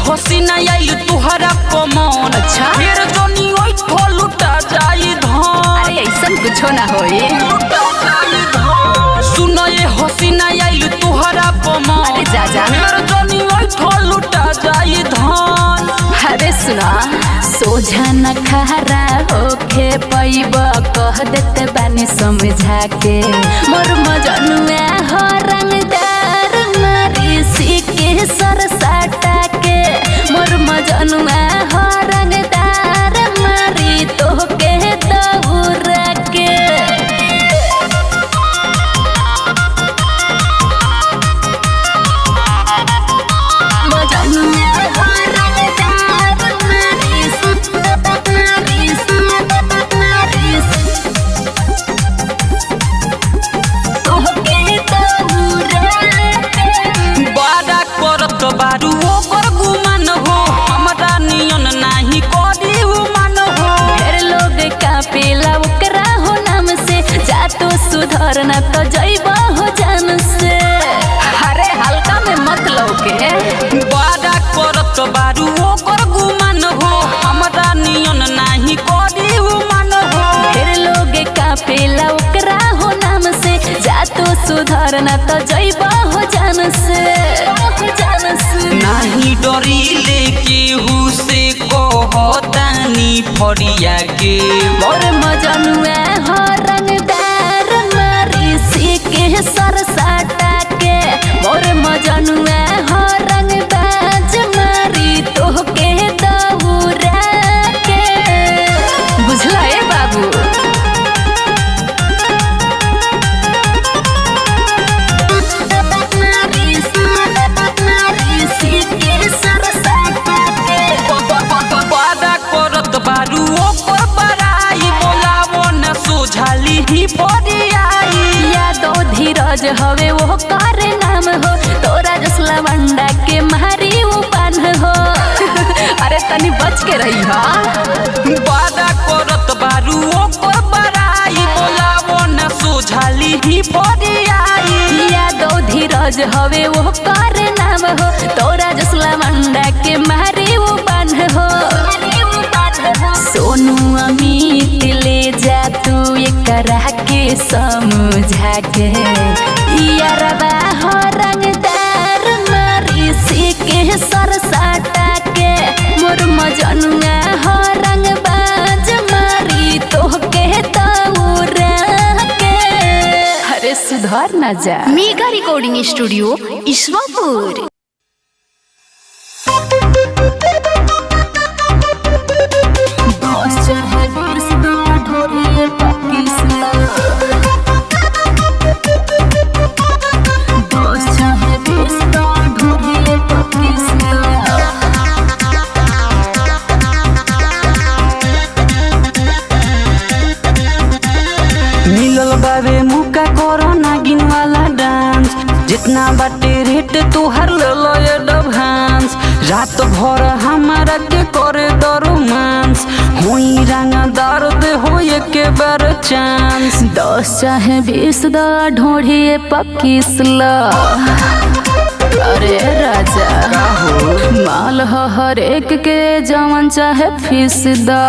हसीना आइल तुहरा कमन अच्छा फिर जोनी ओइ लुटा जाई धन। अरे ऐसन कुछो ना होई। सुनो ये हसीना आइल तुहरा कमन अरे जा जा फिर जोनी ओइ लुटा जाई धन। अरे सुना सोझा न खहरा होके पैब कह देते बानी समझा के मोर मजनुआ हो रंगदार मारी सीके सर साटा के मोर मजनुआ हो रंगदार मारी तोहके दौरा के। बारू ओकर गुमान हो हमरा नियन नाही करी उमान हो। ढेर लोग कापेला ओकरा हो नाम से जा तो सुधर न तो जइब हो जान से। अरे हल्का में मत लौके बारा करत बारू ओकर गुमान हो हमरा नियन नाही करी उमान हो। ढेर लोग कापेला ओकरा हो नाम से जा तो सुधर न तो जइब हो जान से। नाही डरी लेके हुसे कहतानी फरिया के मोर मजनुआ हो रंगदार मारी सीके सर साटा के मोर मजनुआ हो रंगबाज मारी तोहके दौरा के। बुझला ए बाबू बारू ओकर बड़ाई बोलावो न सोझाली ही पड़ियाई। यादो धीरज हवे वो करे नाम हो तोरा जसला मंडा के मारी उपान हो। अरे तनी बच के रही हा बारा करत बारू ओकर बड़ाई बोलावो न सोझाली ही पड़ियाई। यादो धीरज हवे वो करे नाम हो तोरा जसला मंडा के मारी उपान हो। सोनू अमित ले जा तू एकरा के समझा के यारबा हो रंगदार मारी सीके सर साटा के मोर मजनुआ हो रंगबाज मारी तोहके दौरा के। अरे सुधर ना जा। Mega recording studio Ishwarpur. मिलल बाबे मुका करो नागिन वाला डांस जितना बाटे रेट तोहर ले लो एडवांस। रात भर हमारा के करे रोमांस होई रंगा दर्द हो के बार चांस। 10 चाहे 20 दा ढोढ़िए पकीसला। अरे राजा माल हो हर एक के जवन चाहे फीस दा।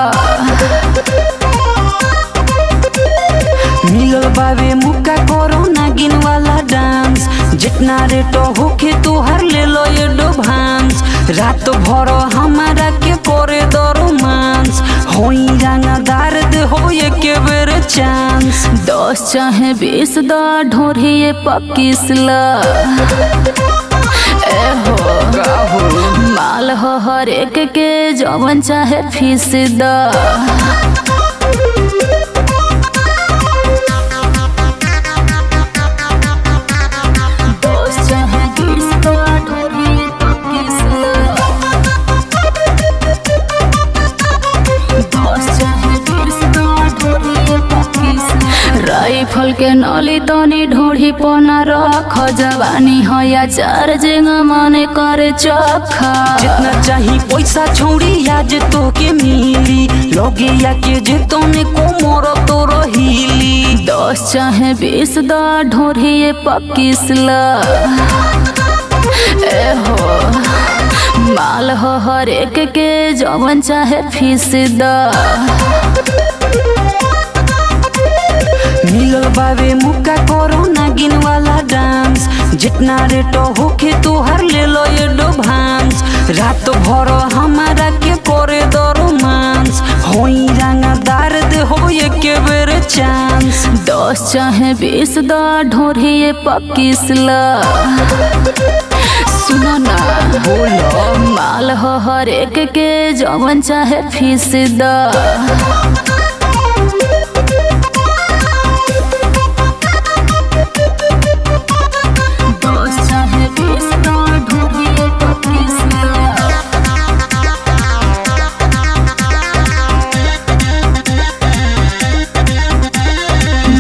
मिलल बाबे मुका करो नागिन वाला डांस जितना रेट होके तोहर ले लो एडवांस। रात भर हमारा के करे रोमांस होई रंगा दर्द हो के बेर चांस। 10 चाहे 20 दा ढोढ़िए पकीसला। ए हो माल हो हर एक के जवन चाहे फीस दा। राइफल के नली तनी ढोढ़ी पना रख जवानी हो या चार जेंग माने करे चखा जितना चाही पैसा छौड़ी आज तो के मिली लगे या के जे तने कोमर तो रहीली 10 चाहे 20 दा ढोढ़ी पकिसला ए हो माल हो हर एक के जवन चाहे फीस दा मिलल बावे मुक्का करो नागिन वाला डांस जितना रेट होके तोहर ले लो ये डोभांस रात भर हमारा के करे दो रोमांस होई रंगदार दे हो ये के बेर चांस 10 चाहे 20 दा ढोढ़ी पकिसला सुनो ना बोलो माल हो हर एक के जवन चाहे फीस दा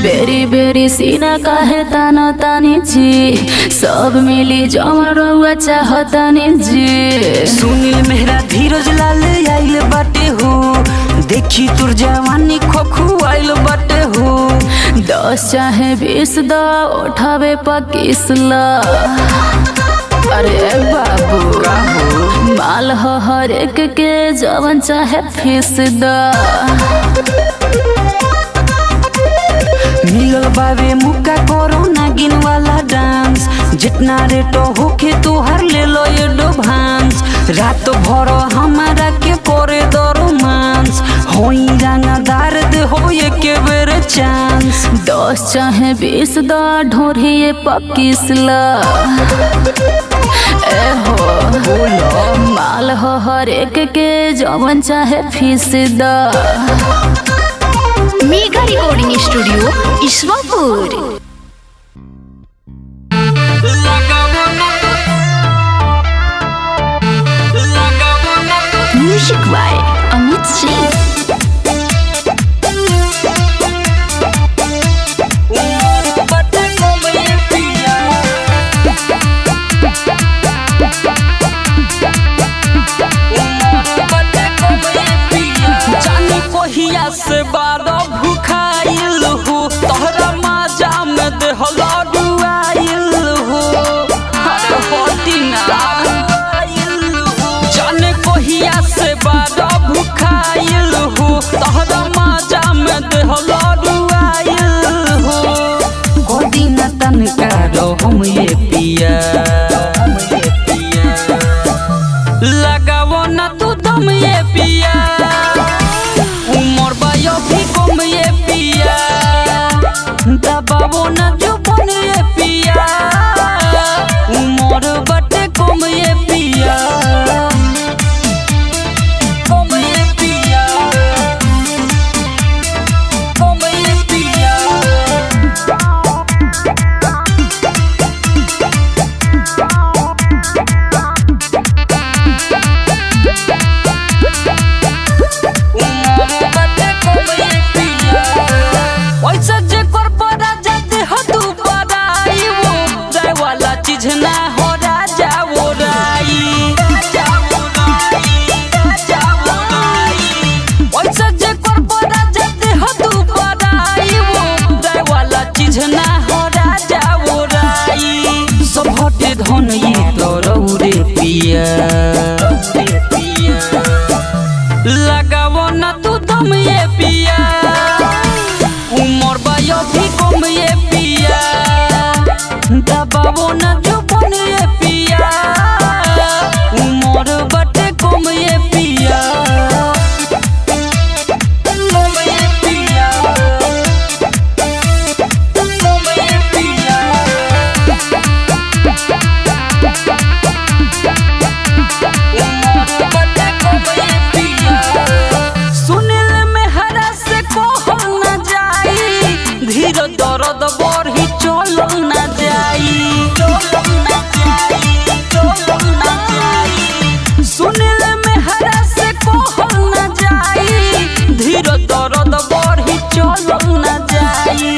बेरी बेरी सीना काहे ताना तानी जी सब मिली जवन रउआ चाहतानी जी सुनील मेहरा धीरज लाल आइल बाटे हो देखी तुर जवानी खोखू आइल बाटे हो 10 चाहे 20 दा उठावे पकिसला अरे बाबू माल हो हर एक के जवन चाहे फीस दा मिलल बावे मुक्का करो नागिन वाला डांस जितना रेट होके तोहर ले लो ये डोभांस रात भर हमारा के करे दो रोमांस होई रंगदार दे हो ये के बेर चांस 10 चाहे 20 दा ढोढ़ी पकिसला ए हो बोलो माल हो हर एक के जवन चाहे फीस दा mega recording studio Ishwarpur. Music by Amit Singh. से बारो भूखाइल हो तोहरा माजा में देहला डुआइल हो अरे पटिना जाने कोहिया से बारो भूखाइल हो तोहरा माजा में देहला डुआइल हो गोदी न तनका रो हम ये पिया लगावो ना तू दम ये पिया दबावो ना जो बन ये पिया उमर बटे कम ये पिया कम ये पिया कम ये पिया उमर बटे कम ये पिया वैसा जे चीज ना हो राजा वो राई वैसा जे करबो राजा दे हो तू बड़ाई वो जाय वाला चीज ना हो राजा वो राई सब हटे धन ये तो रौरे पिया लगावो ना तू दम ये पिया उमर बायो भी कम ये पिया दबावो ना जो बन ये पिया उमर बटे कम ये पिया कम ये पिया कम ये पिया उमर बटे कम ये पिया सुनील मेहरा से कहल ना जाई धीर दर्द बढ़ी चल ना जाई सुनील मेहरा से कहल ना जाई धीर दर्द बढ़ी चल ना जाई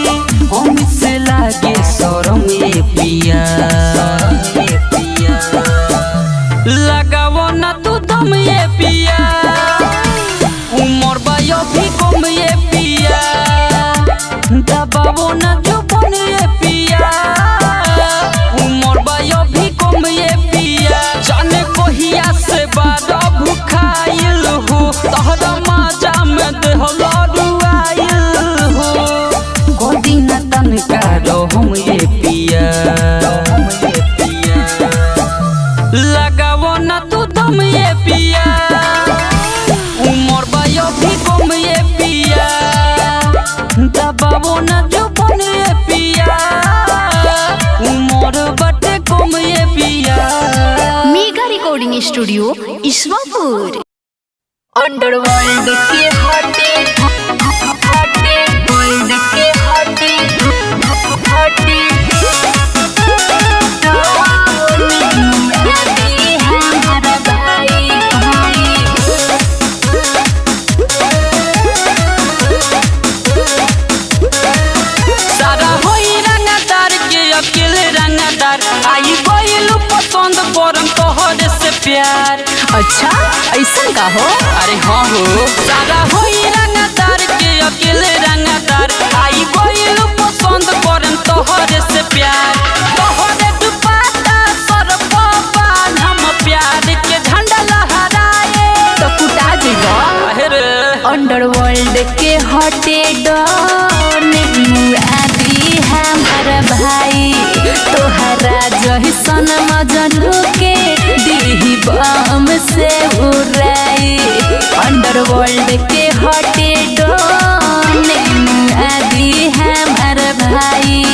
हम दबावो न जो बने पिया उमर बायो भी कम ये पिया जाने कोहिया से बारा भुखाइल हो तहरा माजा में देहला रुआइल हो गोदी न तन कारो हम ये पिया लगावो न तू दम ये पिया उमर बायो भी कम ये पिया दबावो न जो बने पिया उमर बटे कम ये पिया। Mega recording studio Ishwarpur. Underworld के हटे वर्ल्ड के हटे हमारा भाई सारा होई रंगदार के अकेले रंगदार आई गइल पसंद करम तोहरे से प्यार। अच्छा ऐसा का हो? अरे हाँ हो सारा होई रंगदार के अकेले रंगदार आई गइल पसंद करम तोहरे से प्यार तोहरे दुपट्टा सर पान हम प्यार के झंडा लहराए तो कुटा जीवा अरे अंडरवर्ल्ड के हटे डॉन आदि हमारा भाई तोहरा जहिसन मजनू के दीही बम से उड़ाई अंडरवर्ल्ड के हटे डॉन आदि हमारा भाई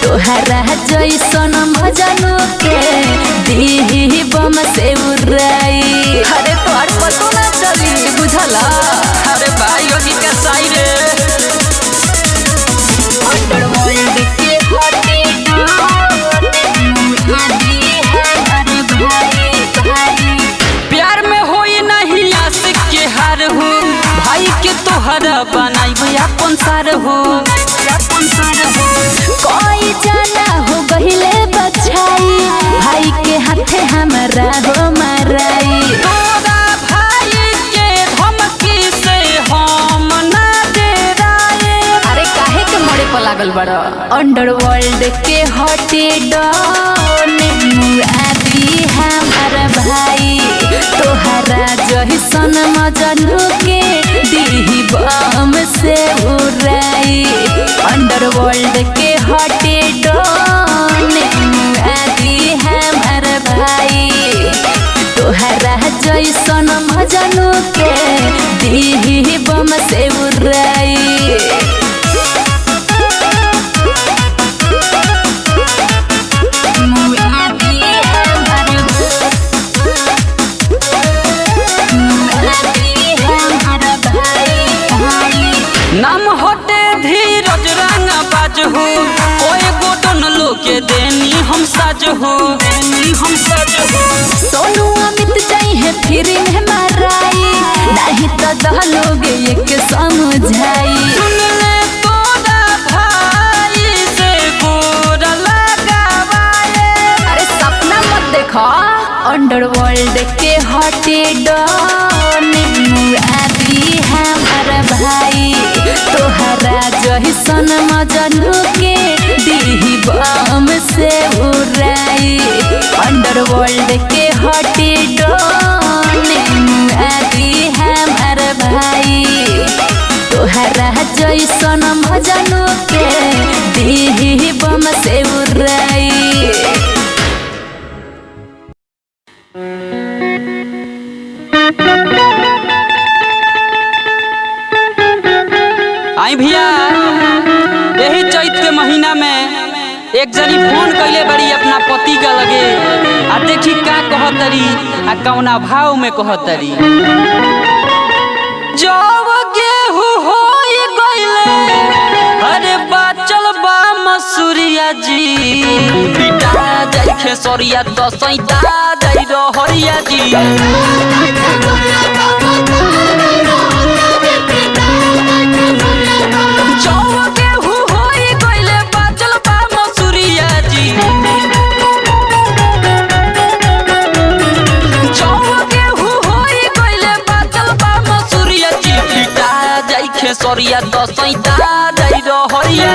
तोहरा जैसन मजनू के दीही बम से उड़ाई। अरे तोहर पतो ना चली बुझला अरे भाई होगी कसाई रे अंडरवर्ल्ड के हटे प्यार में होई नहीं आशिक के हार हो भाई के तोहरा बनाई अपन सार हो कोई जाना हो गहिले बचाई भाई के हाथे हमारा हो माराई तोरा भाई के धमकी से हम ना डराए। अरे काहे के मोड़े पर लागल बड़ा अंडरवर्ल्ड के हटे डॉन आदि हमारा भाई तोहरा जहिसन मजनू के दीही बम से उड़ाई अंडरवर्ल्ड के हटे डॉन आदि हमारा भाई तोहरा जैसन मजनू के दीही बम से उड़ाई। नाम होते धीरज रंग बाज हो कोई गोटन लोके देनी हम साज हो सोनू अमित चाहिए फिर में माराई नहीं तो दहलोगे एक समझाई सुन ले तोरा भाई से गोर लगावाए। अरे सपना मत देखो अंडरवर्ल्ड के हटे डॉन आदि हमारा भाई तोहरा जहिसन मजनू के दीही बम से उड़ाई अंडरवर्ल्ड के हटे डॉन आदि हमारा भाई तोहरा जैसन मजनू के दीही बम से उड़ाई। आई भैया यही चैत के महीना में एक जनी फोन कैले बड़ी अपना पति का लगे आ देखी का कहतरी आ कौना भाव में कहतरी जब गेहूं होई गइले अरे बाचल बा मसूरिया जी पिटा जाई खेसरिया दसैता जाई रहरिया जी सरिया दसैता जाई रहरिया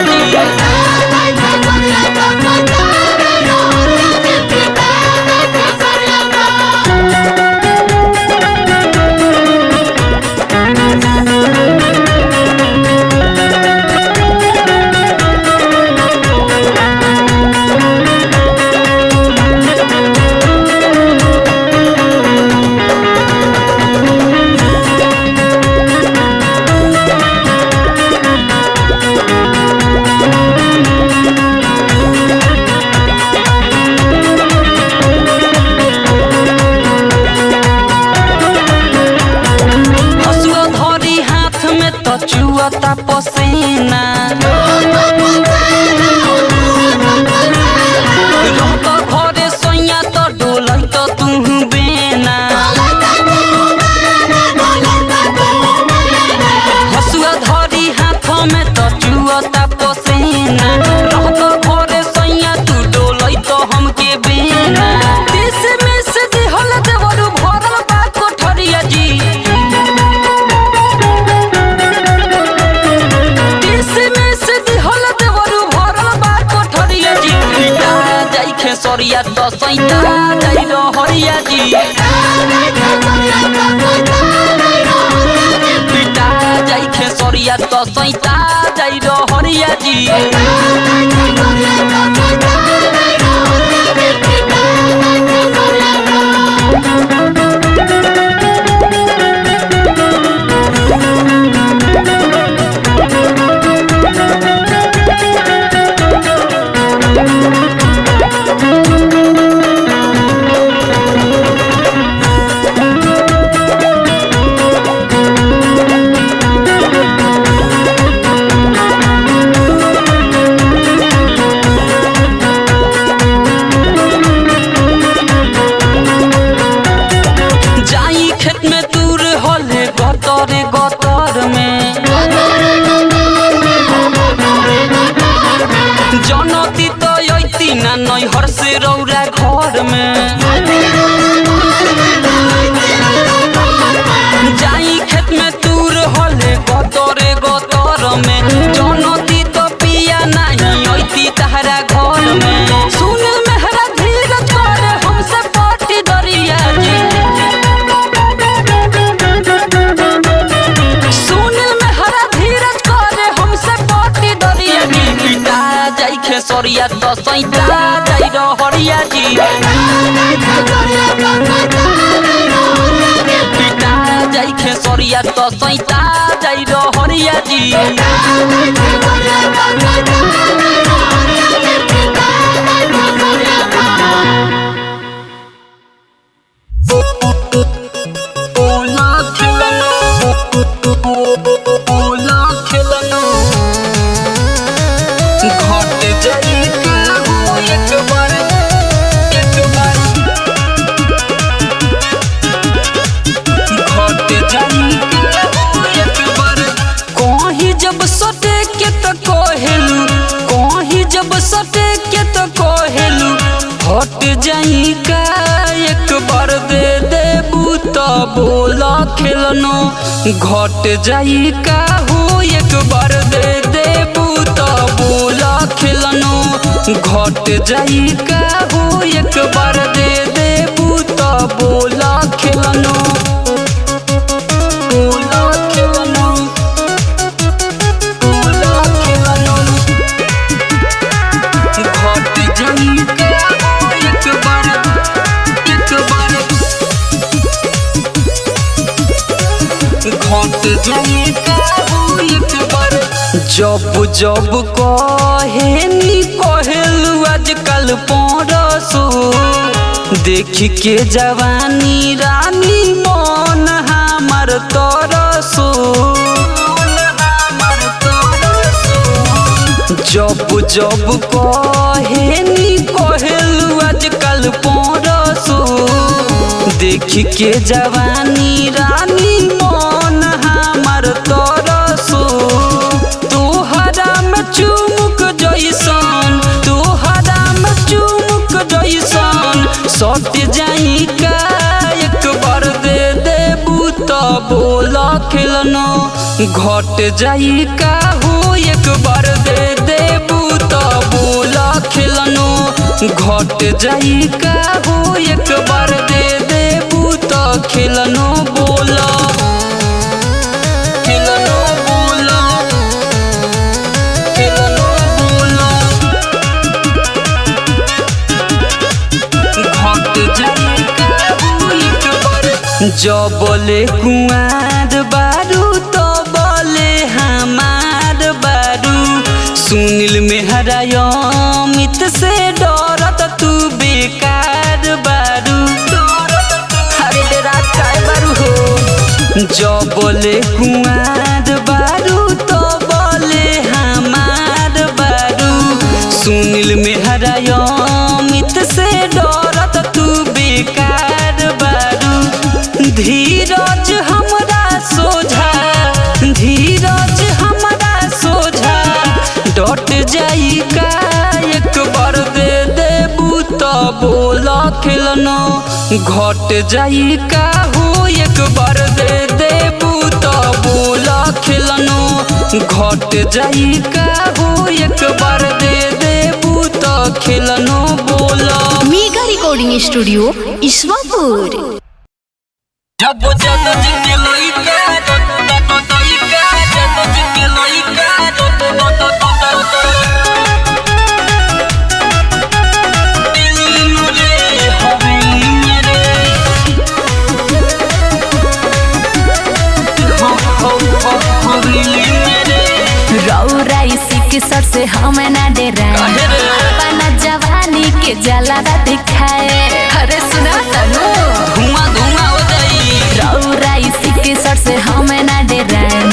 चुअता पसीना घरे सोया तो डोलै तो तू बेना हसुआ धरी हाथ में तो चुअता पसीना घरे सोया तू डोलै तो हमके बेना देश में से दिहल देवरू भरल बा कोठरिया जी सरिया तो सैता जाई हरिया जी पिटा जाई खेसरिया तो सैता जाई हरिया जी गतर में जनती तो अती ना नैहर से रौरा घर में जाई खेत में दूर होले गतरे गतर में जनती तो पिया नहीं अती तहरा घर में सुन मेहरा धीरज करे हमसे पटी दरिया जी सरिया तो सैता जाई हरिया जी पिटा जाई खेसरिया तो सैता जाई हरिया जी हट जाई का एक बार दे देबू तो बोला खेलनो घट जाई का हो एक बार दे देबू तो बोला खेलनो घट जाई का हो एक बार दे देबू तो बोला खेलनो जब जब कहेनी कहेलू आजकल परसो देख के जवानी रानी मन हमार तरसो जब जब कहेनी कहेलू आजकल परसो देख के जवानी रानी मन हमार तरसो तोहरा में चुमुक जैसन सट जाई का एक बार दे देबू तो बोला खेलनो घट जाई का हो एक बार दे देबू तो बोला खिलनो घट जाई का हो एक बार दे देबू तो खिलनो बोला खिलनो बोला खिलनो बोला घट जाई का हो एक बार जबले कुआर बारू तो बोले हमार बारू सुनील मेहरा अमित से डरत तू बेकार बारू अरे रात काय बारू हो जबले कुआर बारू तो बोले हमार बारू सुनील मेहरा अमित से डरत तू बेकार बारू धीरज हमरा सोझा धीरज हमरा सोझा डट जाई का एक बार दे देबू तो बोला खिलनो घट जाई का हो एक बार दे देबू तो बोला खिलनो घट जाई का हो एक बार दे देबू तो खिलनो बोला। Mega recording studio Ishwarpur. जब जब जिके लइका लइका जब जिके लइका दिल मुझे हवेली मेरे हवेली मेरे रौरा इसी के सर से हम ना डराए अपना जवानी के जलावा दिखाए अरे सुना तनु धुआं धुआं हो जाई रौरा इसी के सर से हम ना डराए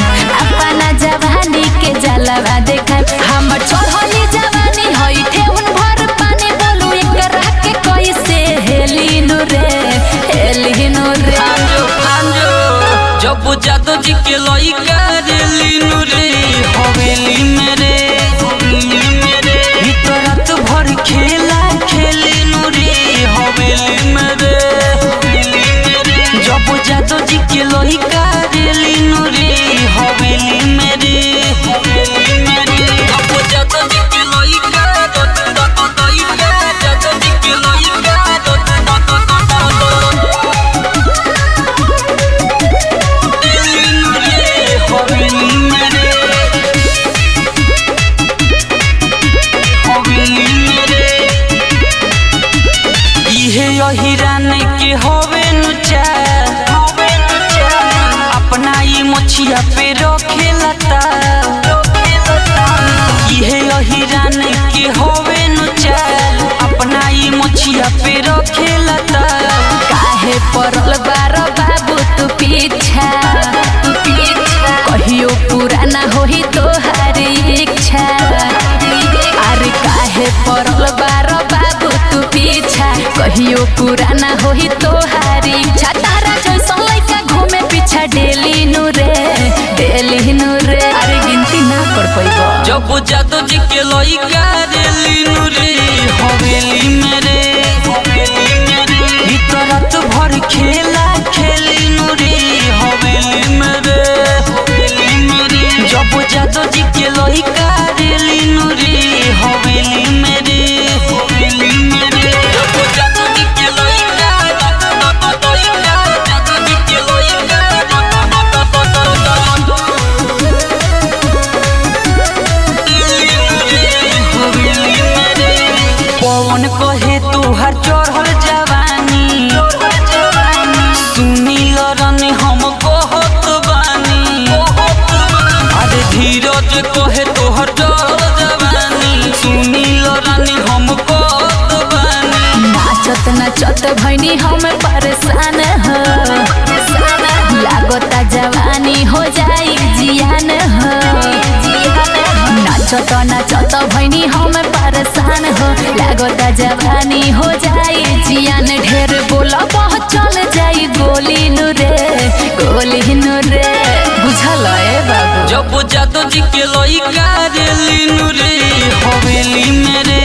अपना जवानी के जलावा दिखाए हम चढ़ली जवानी होई थे उन भर पानी बोलू एकरा के कैसे हेलिनु रे आंजो जब जादो जी के लइका रेलिनु रे हवेली मेरे रात भर खेला खेलिनु रे हवेली मेरे जब जादो जी के लइका रेलिनु रे हवेली मेरे जब जादो जी के लइका जादो जी के लइका हिरान के होवे नुचा अपना ई मोछिया पे रखे लता ये हिरान के होवे नुचा अपना ई मोछिया पे रखे लता काहे परल बार बाबू तू पीछा कहियो पूरा ना होही तोहारी इच्छा अरे काहे परल बार बाबू तू पीछा कहियो पूरा ना होही तोहारी इच्छा तारा जैसा लइका घूमे पीछा डेली नु रे अरे गिनती ना कर पैबो जब जादो जी के लइका रेलिनु रे हवेली मेरे रात भर खेला खेलिनु रे हवेली मेरे जब जादो जी के लइका रेलिनु रे हवेली मेरे जब जादो जी के लइका जादो जी के लइका पवन कहे तोहर चढ़ल जवानी सुनील रन हम कहत बानी अरे धीरज कहे तोहर चढ़ल जवानी सुनील रन हम कहत बानी नाचत नाचत भैनी हम परेशान हो लागता जवानी हो जाई जियान हो नाचत नाचत भैनी हम परेशान हो लागता जवानी हो जाई जियान ढेर बोला बहुत चल जाई गोली नु रे बुझल ए बाबू जब जादो जी के लइका रेलिनु रे हवेली मेरे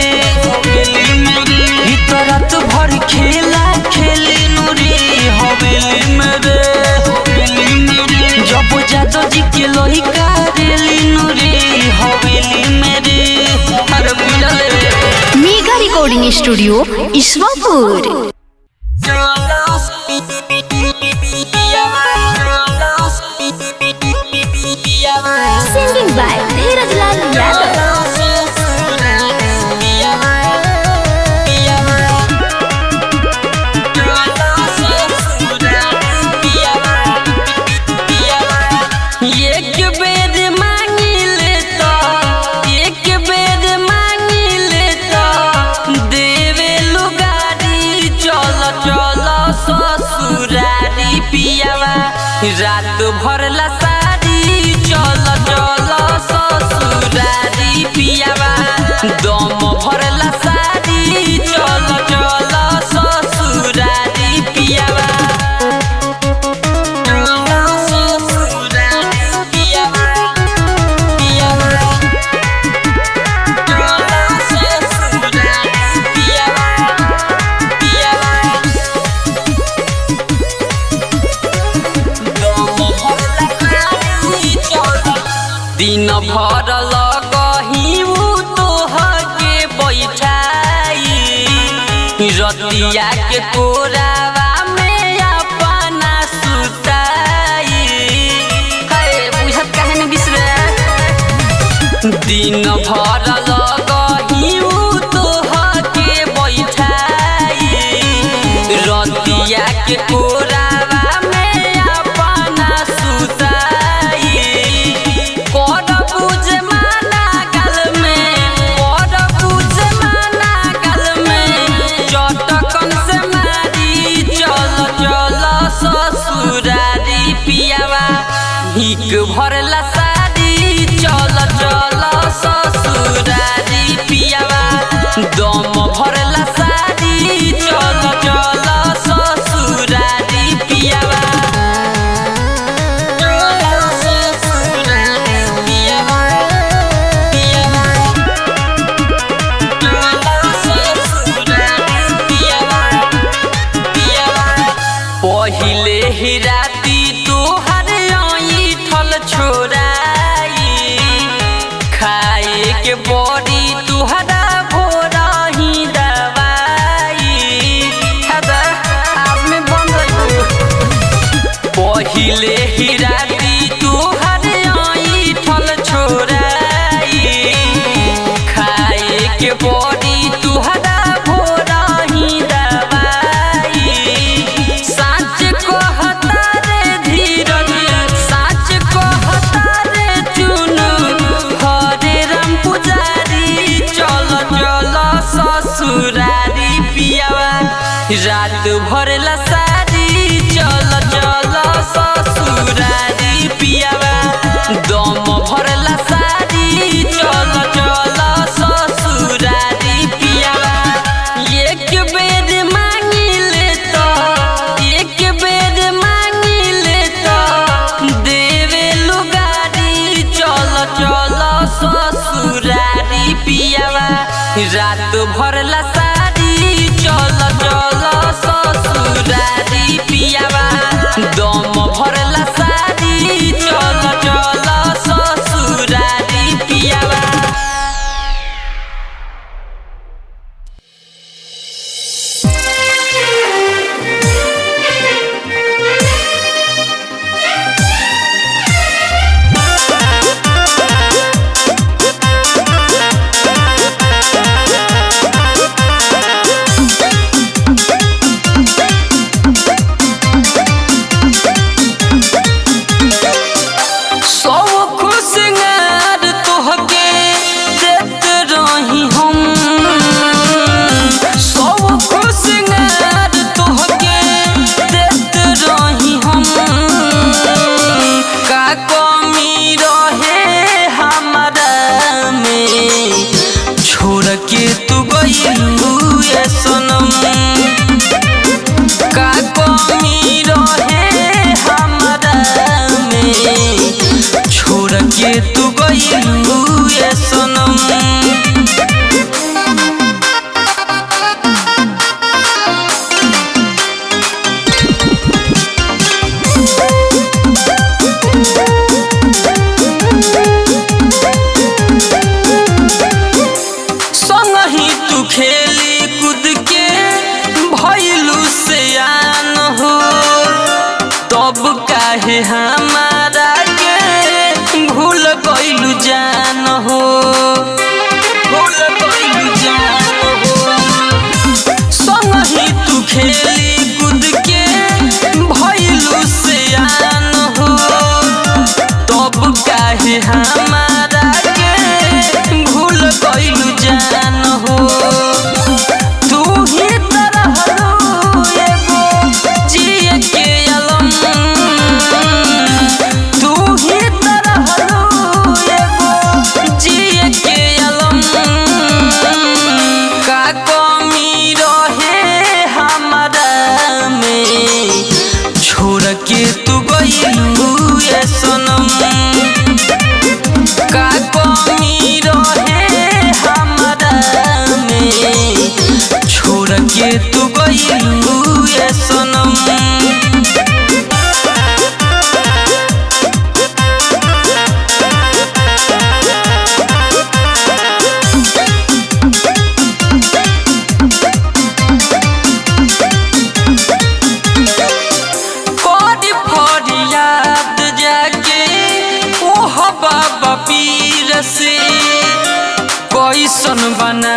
रात भर खेला खेलिनु रे हवेली मेरे जब जादो जी के लइका recording studio Ishwarpur. Singing by Dheeraj Lal Yadav. रात भर ला सारी चल चल ससुरारी पियावा दम भर ला सारी चल चल ससुरारी पियावा दिन भर लगही तोहके बैठाई रतिया के कोरावा में अपना सुताई। बुझत काहे न बिसरे दिन भर लगही तोहके बैठाई रतिया के कोरावा में अपना सुताई। हिक भरला सारी चल चल ससुरारी पियावा दम भरला सारी चल चल ससुरारी पियावा। पहिले ही राती छोराई खाए के बड़ी तुहरा भोरही दवाई आप में बंद पहिले ही राती तुहर ठल छोराई खाए के बड़ी तुहरा भोरही दवाई। साँच कहता रे धीरज साँच कहता रे चुनु हरे राम पुजारी चल चल ससुरारी पियावा रात भर ला सारी चल चल ससुरारी पियावा दम भर ला सारी चल चल ससुरारी पियावा। एक बेर मांगिले तो एक बेर मांगिले तो देवे लुगारी चल चल ससुरारी पियावा रात भर ला सारी चल चल ससुरारी पियावा दम भर ला सारी चल चल ससुरारी पियावा।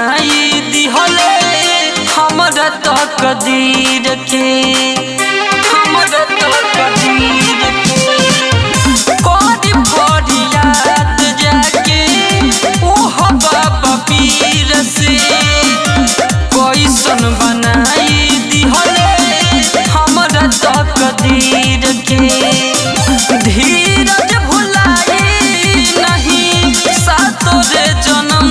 बनाई दिहले हमरा तकदीर के, हमरा तकदीर के। कोरी फरियाद जाके ओह बाबा पीर से, कैसन बनाई दिहले हमरा तकदीर के। धीरज भुलाई नहीं सातो रे जन्म,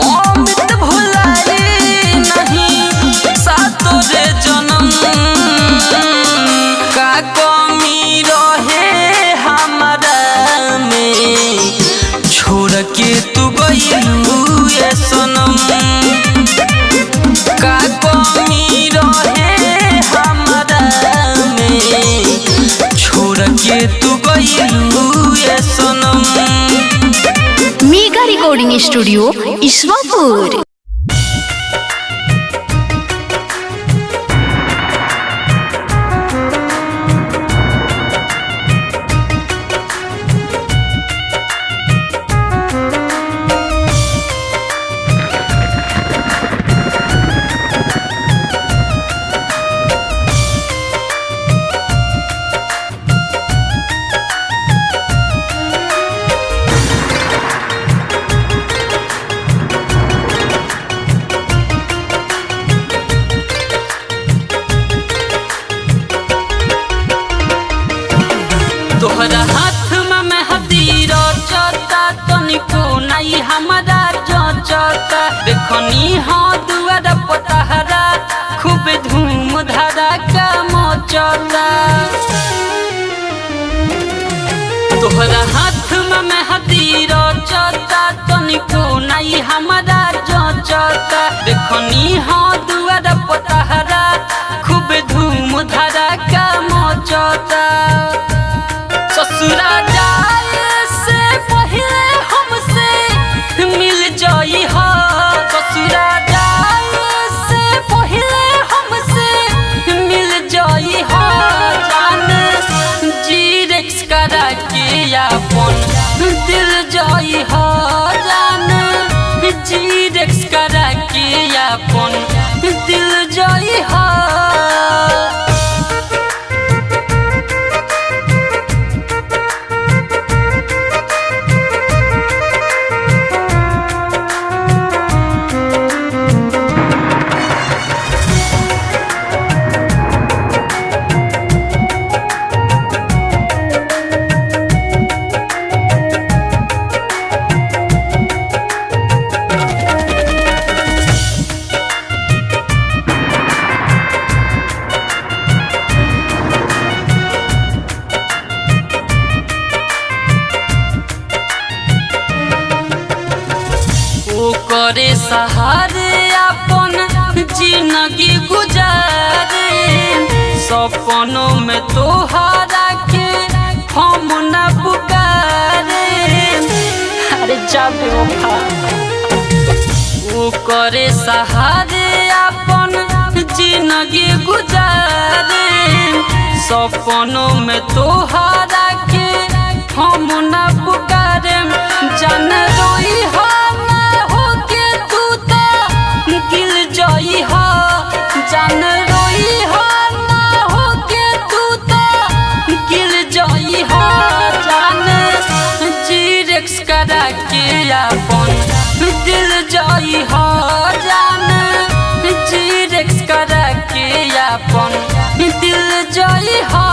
अमित भुलाई नहीं सातो रे जन्म। का कमी रहे हमरा में छोड़ के तू गइलू ये सनम। का कमी रहे हमरा में छोड़ के तू गइलू ये सनम। Mega recording studio Ishwarpur. तोहरा हाथ में मेहंदी रचता, तनिको नहीं हमरा जचता। देखनी हाँ दुआर पतहरा खूब धूम धड़ाका मचता। तोहरा हाथ में मेहंदी रचता, तनिको नहीं हमरा जचता। देखनी हाँ दुआर पतहरा खूब धूम धड़ाका मचता। ससुरा जाए से पहले हमसे मिल जाई हो, ससुरा जाए से पहले हमसे मिल जाई हो। जान जीरेक्स करा के अपन दिल जाई हो, जान जीरेक्स करा के अपन दिल जाई हो। करे सहारे अपन जिंदगी गुजारे, सपनों में तोहरा के हम न पुकारे। अरे जाबे वफा वो करे सहारे अपन जिंदगी गुजारे, सपनों में तोहरा के हम न पुकारे। जान रोई हो जान रोई हो ना हो के तू तो गिर जाई हो। जान जीरेक्स करा के अपन दिल जाई हो, जान जीरेक्स करा के अपन दिल जाई हो।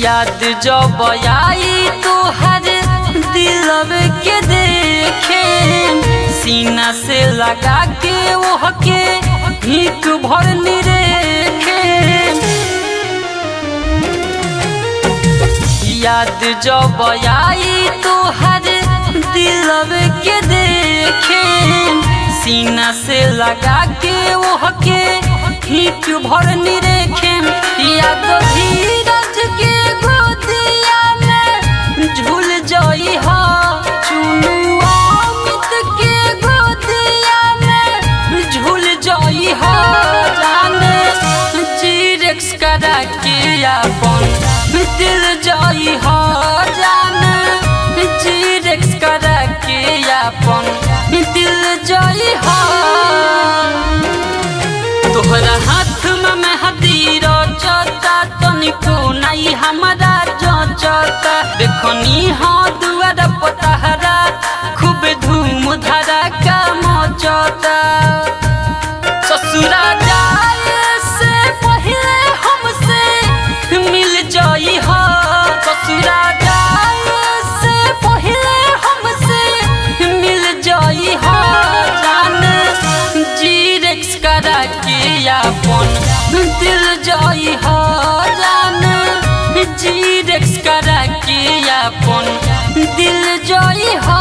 याद जब आई तोहर दिलवे के देखे, सीना से लगा के ओह के हिक भर निरेखे। याद जब आई तोहर दिलवे के देखे, सीना से लगा के वो हके हिट भर निरेखे याद धीरज के गोदिया में झूल जाई हो चुनु अमित के गोदिया में झूल जाई हो जाने चिरेक्स करा के अपन दिल जाई हो जाने चिरेक्स करा के अपन दिल जाई हो तोहरा हाथ में मेहंदी रचता तनिको नहीं हमारा जचता देखनी हो दुआर पतहरा खूब धूम धड़ाका मचता ससुरा जाए से पहले हमसे मिल जाई हो ससुरा जाए से पहले हमसे मिल जाई हो जाने चिरेक्स करा के अपन दिल जाई हो जाने चिरेक्स करा के अपन दिल जाई हो।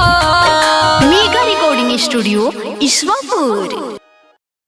Mega recording studio Ishwarpur.